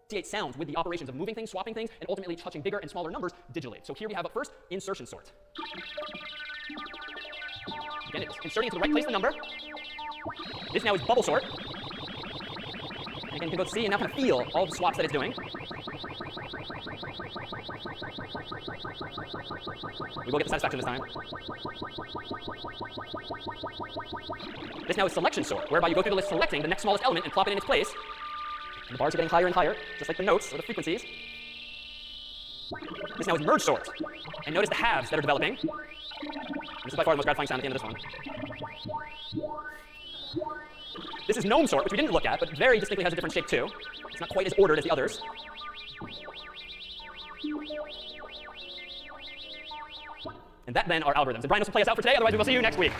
associate sounds with the operations of moving things, swapping things, and ultimately touching bigger and smaller numbers digitally. So here we have up first insertion sort. Again, it's inserting into the right place the number. This now is bubble sort. And again, you can both see and now kind of feel all the swaps that it's doing. We will get the satisfaction this time. This now is selection sort, whereby you go through the list selecting the next smallest element and plop it in its place. And the bars are getting higher and higher, just like the notes or the frequencies. This now is merge sort. And notice the halves that are developing. This is by far the most gratifying sound at the end of this one. This is gnome sort, which we didn't look at, but very distinctly has a different shape too. It's not quite as ordered as the others. And that then are algorithms. And Brian will play us out for today, otherwise we will see you next week.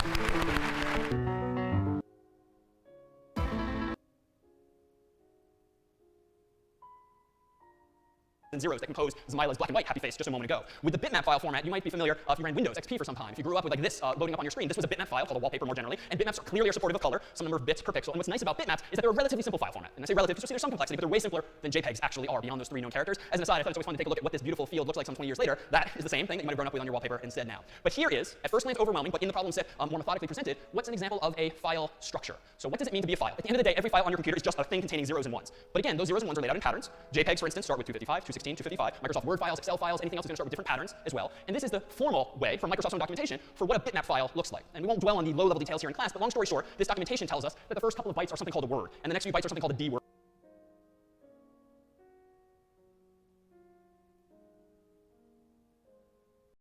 And zeros that compose Zmila's black and white happy face just a moment ago. With the bitmap file format, you might be familiar if you ran Windows XP for some time. If you grew up with like this loading up on your screen, this was a bitmap file called a wallpaper more generally. And bitmaps clearly are supportive of color, some number of bits per pixel. And what's nice about bitmaps is that they're a relatively simple file format. And I say relative because you'll see there's some complexity, but they're way simpler than JPEGs actually are beyond those 3 known characters. As an aside, I thought it's always fun to take a look at what this beautiful field looks like some 20 years later. That is the same thing that you might have grown up with on your wallpaper instead now. But here is, at first glance, overwhelming, but in the problem set more methodically presented, what's an example of a file structure? So what does it mean to be a file? At the end of the day, every file on your computer is just a thing containing zeros and ones. But again, those zeros and ones are laid out in patterns. JPEGs, for instance, start with 255, 216, 255. Microsoft Word files, Excel files, anything else is going to start with different patterns as well. And this is the formal way from Microsoft's own documentation for what a bitmap file looks like. And we won't dwell on the low-level details here in class, but long story short, this documentation tells us that the first couple of bytes are something called a word, and the next few bytes are something called a D word.